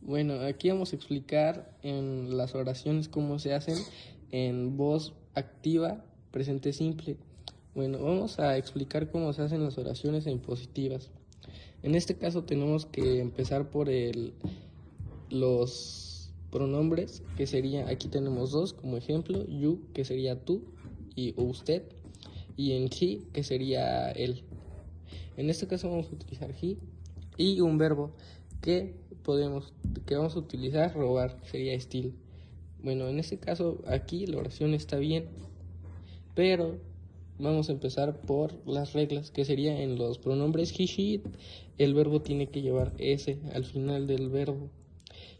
Bueno, aquí vamos a explicar en las oraciones cómo se hacen en voz activa, presente simple. Bueno, vamos a explicar cómo se hacen las oraciones en positivas. En este caso tenemos que empezar por los pronombres, que sería, aquí tenemos dos como ejemplo, you, que sería tú, y usted, y en he, que sería él. En este caso vamos a utilizar he y un verbo que vamos a utilizar robar, sería steal. Bueno, en este caso aquí la oración está bien, pero vamos a empezar por las reglas, que sería en los pronombres he, she, it, el verbo tiene que llevar s al final del verbo.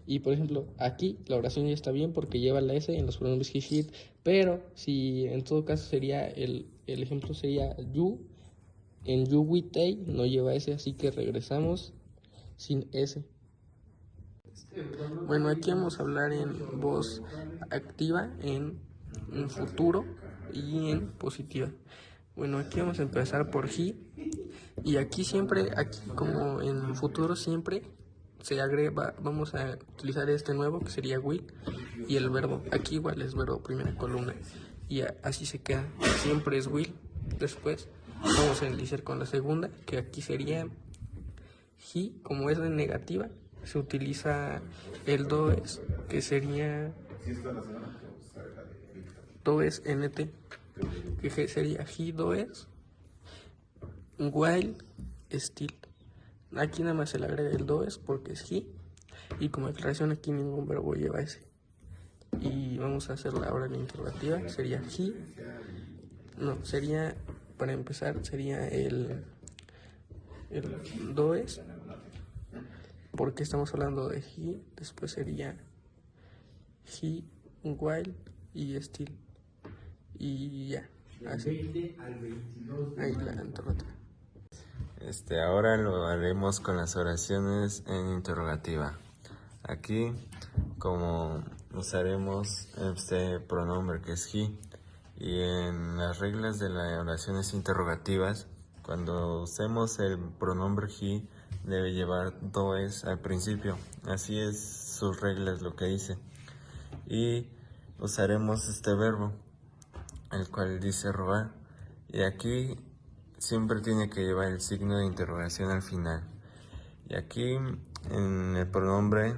Y por ejemplo, aquí la oración ya está bien porque lleva la s en los pronombres he, she, it, pero si en todo caso sería el ejemplo sería you, en you, we, they no lleva s, así que regresamos sin s. Bueno, aquí vamos a hablar en voz activa, en futuro y en positiva. Bueno, aquí vamos a empezar por he, y aquí como en futuro siempre se agrega, vamos a utilizar este nuevo que sería will, y el verbo, aquí igual es verbo primera columna, y así se queda, siempre es will. Después vamos a iniciar con la segunda, que aquí sería he, como es de negativa, se utiliza el does, que sería does nt, que sería he does, while still. Aquí nada más se le agrega el does porque es he, y como declaración aquí ningún verbo lleva ese. Y vamos a hacer ahora la interrogativa, sería he, no, sería, para empezar, sería el does, porque estamos hablando de he, después sería he, while y still, y ya, así. Ahí la interrogativa. Ahora lo haremos con las oraciones en interrogativa. Aquí, como usaremos este pronombre que es he, y en las reglas de las oraciones interrogativas, cuando usemos el pronombre he, debe llevar does al principio. Así es sus reglas, lo que dice. Y usaremos este verbo, el cual dice robar. Y aquí siempre tiene que llevar el signo de interrogación al final. Y aquí en el pronombre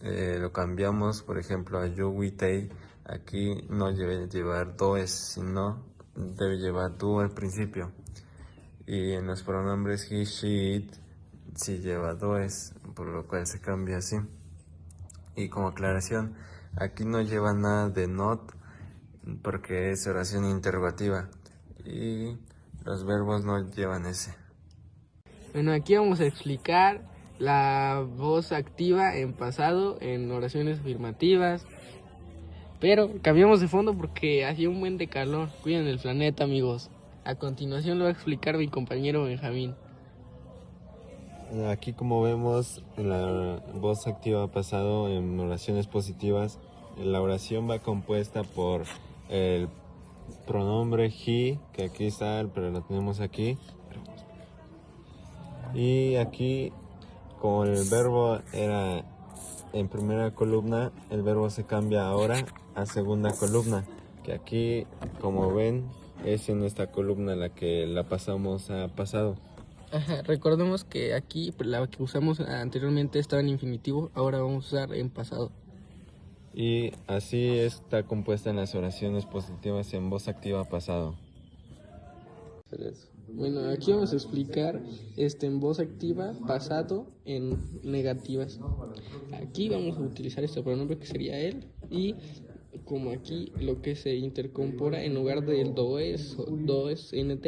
lo cambiamos, por ejemplo, a you, we, they. Aquí no debe llevar does, sino debe llevar do al principio. Y en los pronombres he, she, it, sí lleva does, por lo cual se cambia así. Y como aclaración, aquí no lleva nada de not, porque es oración interrogativa. Y los verbos no llevan ese. Bueno, aquí vamos a explicar la voz activa en pasado, en oraciones afirmativas, pero cambiamos de fondo porque hacía un buen de calor. Cuiden el planeta, amigos. A continuación lo va a explicar mi compañero Benjamín. Aquí, como vemos, en la voz activa pasado en oraciones positivas, la oración va compuesta por el pronombre he, que aquí está, pero lo tenemos aquí. Y aquí, como el verbo era en primera columna, el verbo se cambia ahora a segunda columna, que aquí, como ven, es en esta columna la que la pasamos a pasado. Ajá, recordemos que aquí la que usamos anteriormente estaba en infinitivo, ahora vamos a usar en pasado. Y así está compuesta en las oraciones positivas en voz activa pasado. Bueno, aquí vamos a explicar en voz activa pasado en negativas. Aquí vamos a utilizar este pronombre que sería él, y como aquí lo que se intercompora en lugar del does nt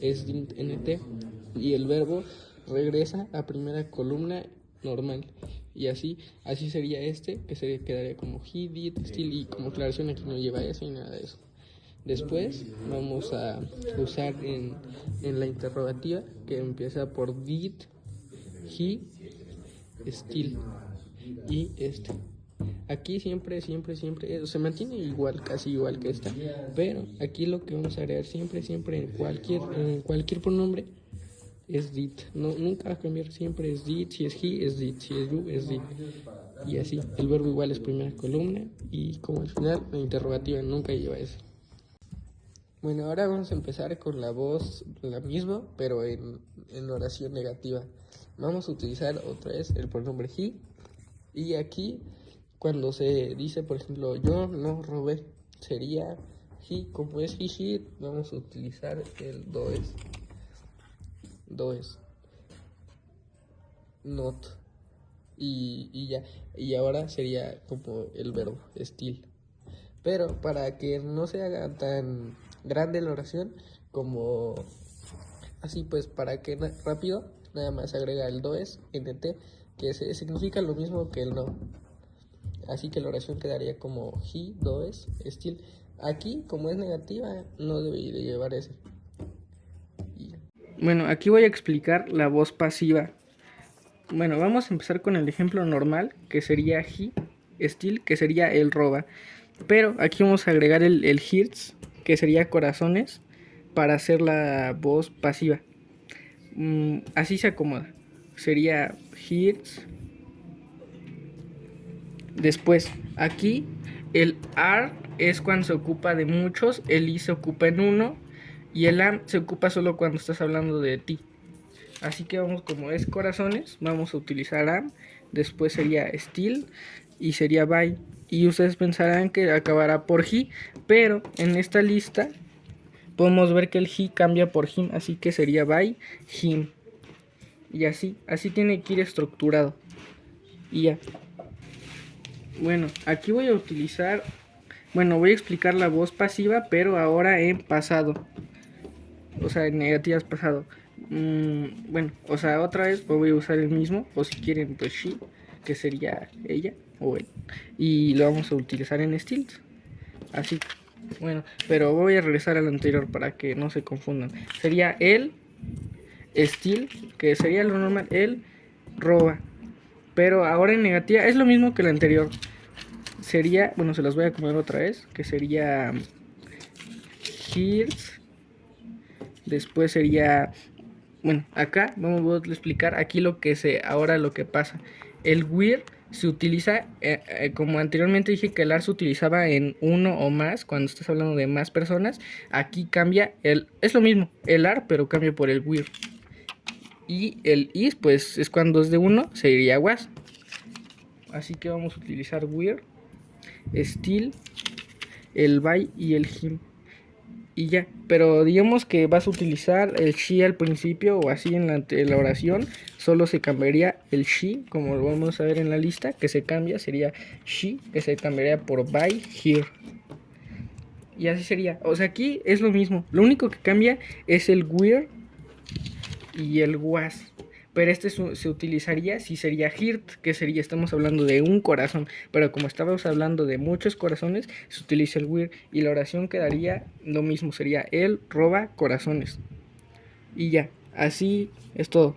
es nt, y el verbo regresa a primera columna normal, y así sería que se quedaría como he, did, still, y como aclaración aquí no lleva eso y nada de eso. Después vamos a usar en la interrogativa, que empieza por did, he, still y Aquí siempre se mantiene igual, casi igual que esta, pero aquí lo que vamos a agregar siempre en cualquier pronombre es dit. No, nunca va a cambiar, siempre es dit. Si es he, es dit. Si es you, es dit. Y así, el verbo igual es primera columna y como al final la interrogativa nunca lleva eso. Bueno, ahora vamos a empezar con la voz, la misma, pero en oración negativa. Vamos a utilizar otra vez el pronombre he. Y aquí, cuando se dice, por ejemplo, yo no robé, sería he. Como es he, vamos a utilizar el does. Does. Not. Y ya. Y ahora sería como el verbo, still. Pero para que no se haga tan grande la oración como así, pues para que rápido nada más agrega el does, nt, que significa lo mismo que el no. Así que la oración quedaría como he, does, still. Aquí, como es negativa, no debe de llevar ese. Bueno, aquí voy a explicar la voz pasiva. Bueno, vamos a empezar con el ejemplo normal, que sería he, still, que sería el roba. Pero aquí vamos a agregar el hearts, que sería corazones, para hacer la voz pasiva. Así se acomoda. Sería hearts. Después, aquí el are es cuando se ocupa de muchos, el i se ocupa en uno y el am se ocupa solo cuando estás hablando de ti. Así que vamos, como es corazones, vamos a utilizar am. Después sería still y sería by. Y ustedes pensarán que acabará por he, pero en esta lista podemos ver que el he cambia por him, así que sería by him. Y así tiene que ir estructurado. Y ya. Bueno, aquí voy a utilizar, voy a explicar la voz pasiva, pero ahora en pasado. O sea, en negativas pasado. Otra vez voy a usar el mismo, o si quieren, pues she, que sería ella o él. Y lo vamos a utilizar en stills. Así. Bueno, pero voy a regresar al anterior para que no se confundan. Sería él, still, que sería lo normal, él roba. Pero ahora en negativa es lo mismo que el anterior. Sería, se las voy a acomodar otra vez, que sería hears. Después sería, acá vamos a explicar aquí lo que pasa. El where se utiliza, como anteriormente dije que el are se utilizaba en uno o más, cuando estás hablando de más personas. Aquí cambia, es lo mismo, el are, pero cambia por el where. Y el is, pues es cuando es de uno, sería was. Así que vamos a utilizar where, still, el by y el him. Y ya, pero digamos que vas a utilizar el she al principio o así en la oración, solo se cambiaría el she, como lo vamos a ver en la lista, que se cambia, sería she, que se cambiaría por by, here. Y así sería, o sea, aquí es lo mismo, lo único que cambia es el where y el was. Pero se utilizaría si sería heart, que sería, estamos hablando de un corazón. Pero como estábamos hablando de muchos corazones, se utiliza el where. Y la oración quedaría lo mismo, sería él roba corazones. Y ya, así es todo.